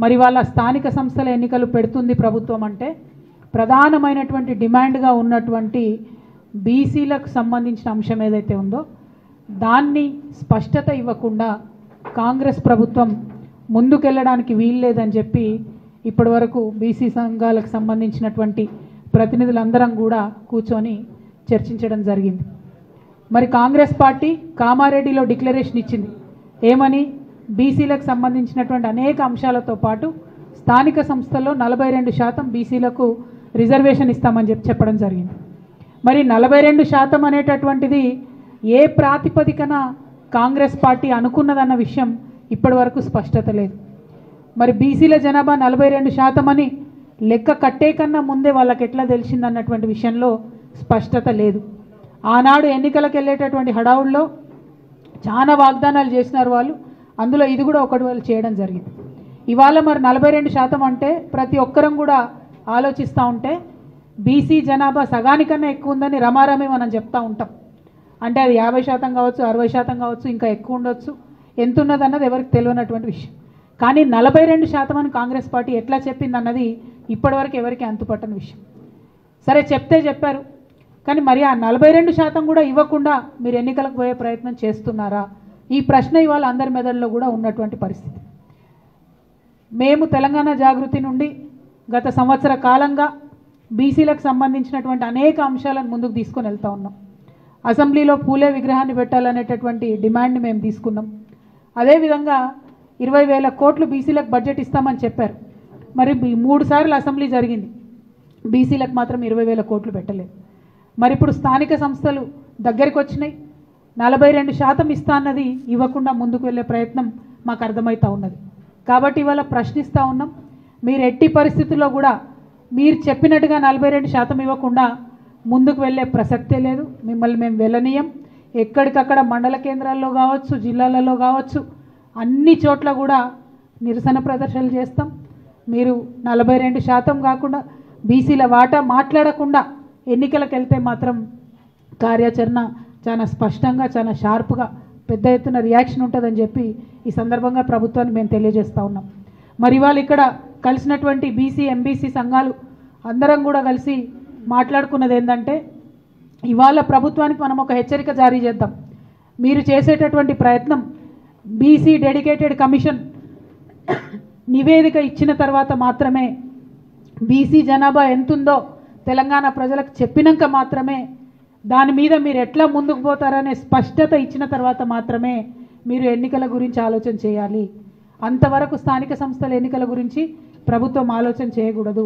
మరి వాళ్ళ స్థానిక సంస్థల ఎన్నికలు పెడుతుంది ప్రభుత్వం అంటే ప్రధానమైనటువంటి డిమాండ్గా ఉన్నటువంటి బీసీలకు సంబంధించిన అంశం ఏదైతే ఉందో దాన్ని స్పష్టత ఇవ్వకుండా కాంగ్రెస్ ప్రభుత్వం ముందుకెళ్ళడానికి వీల్లేదని చెప్పి ఇప్పటివరకు బీసీ సంఘాలకు సంబంధించినటువంటి ప్రతినిధులందరం కూడా కూర్చొని చర్చించడం జరిగింది. మరి కాంగ్రెస్ పార్టీ కామారెడ్డిలో డిక్లరేషన్ ఇచ్చింది. ఏమని? బీసీలకు సంబంధించినటువంటి అనేక అంశాలతో పాటు స్థానిక సంస్థల్లో 42% బీసీలకు రిజర్వేషన్ ఇస్తామని చెప్పడం జరిగింది. మరి 42% అనేటటువంటిది ఏ ప్రాతిపదికన కాంగ్రెస్ పార్టీ అనుకున్నదన్న విషయం ఇప్పటివరకు స్పష్టత లేదు. మరి బీసీల జనాభా 42% అని లెక్క కట్టే కన్నా ముందే వాళ్ళకి ఎట్లా తెలిసిందన్నటువంటి విషయంలో స్పష్టత లేదు. ఆనాడు ఎన్నికలకు వెళ్ళేటటువంటి హడావుల్లో చాలా వాగ్దానాలు చేసినారు వాళ్ళు. అందులో ఇది కూడా ఒకటి వాళ్ళు చేయడం జరిగింది. ఇవాళ మరి 42% అంటే ప్రతి ఒక్కరం కూడా ఆలోచిస్తూ ఉంటే బీసీ జనాభా సగానికన్నా ఎక్కువ ఉందని రమారమే మనం చెప్తూ ఉంటాం. అంటే అది 50% కావచ్చు, 60% కావచ్చు, ఇంకా ఎక్కువ ఉండొచ్చు. ఎంత ఉన్నదన్నది ఎవరికి తెలియనటువంటి విషయం. కానీ 42% అని కాంగ్రెస్ పార్టీ ఎట్లా చెప్పింది అన్నది ఇప్పటివరకు ఎవరికి అంతుపట్టని విషయం. సరే చెప్తే చెప్పారు, కానీ మరి ఆ 42% కూడా ఇవ్వకుండా మీరు ఎన్నికలకు పోయే ప్రయత్నం చేస్తున్నారా? ఈ ప్రశ్న ఇవాళ అందరి మెదడులో కూడా ఉన్నటువంటి పరిస్థితి. మేము తెలంగాణ జాగృతి నుండి గత సంవత్సర కాలంగా బీసీలకు సంబంధించినటువంటి అనేక అంశాలను ముందుకు తీసుకొని వెళ్తూ ఉన్నాం. అసెంబ్లీలో పూలే విగ్రహాన్ని పెట్టాలనేటటువంటి డిమాండ్ని మేము తీసుకున్నాం. అదేవిధంగా 20,000 కోట్లు బీసీలకు బడ్జెట్ ఇస్తామని చెప్పారు. మరి 3 సార్లు అసెంబ్లీ జరిగింది, బీసీలకు మాత్రం 20,000 కోట్లు పెట్టలేదు. మరి ఇప్పుడు స్థానిక సంస్థలు దగ్గరికి వచ్చినాయి, 42% ఇస్తా అన్నది ఇవ్వకుండా ముందుకు వెళ్ళే ప్రయత్నం మాకు అర్థమవుతూ ఉన్నది. కాబట్టి ఇవాళ ప్రశ్నిస్తూ ఉన్నాం, మీరు ఎట్టి పరిస్థితుల్లో కూడా మీరు చెప్పినట్టుగా 42% ఇవ్వకుండా ముందుకు వెళ్ళే ప్రసక్తే లేదు. మిమ్మల్ని మేము వెళ్ళనీయం. ఎక్కడికక్కడ మండల కేంద్రాల్లో కావచ్చు, జిల్లాలలో కావచ్చు, అన్ని చోట్ల కూడా నిరసన ప్రదర్శనలు చేస్తాం. మీరు 42% కాకుండా బీసీల వాటా మాట్లాడకుండా ఎన్నికలకు వెళ్తే మాత్రం కార్యాచరణ చాలా స్పష్టంగా, చాలా షార్ప్గా, పెద్ద ఎత్తున రియాక్షన్ ఉంటుందని చెప్పి ఈ సందర్భంగా ప్రభుత్వాన్ని మేము తెలియజేస్తూ ఉన్నాం. మరి ఇవాళ ఇక్కడ కలిసినటువంటి బీసీ ఎంబీసీ సంఘాలు అందరం కూడా కలిసి మాట్లాడుకున్నది ఏంటంటే, ఇవాళ ప్రభుత్వానికి మనం ఒక హెచ్చరిక జారీ చేద్దాం. మీరు చేసేటటువంటి ప్రయత్నం బీసీ డెడికేటెడ్ కమిషన్ నివేదిక ఇచ్చిన తర్వాత మాత్రమే, బీసీ జనాభా ఎంతుందో తెలంగాణ ప్రజలకు చెప్పినాక మాత్రమే, దాని మీద మీరు ఎట్లా ముందుకు పోతారనే స్పష్టత ఇచ్చిన తర్వాత మాత్రమే మీరు ఎన్నికల గురించి ఆలోచన చేయాలి. అంతవరకు స్థానిక సంస్థల ఎన్నికల గురించి ప్రభుత్వం ఆలోచన చేయకూడదు.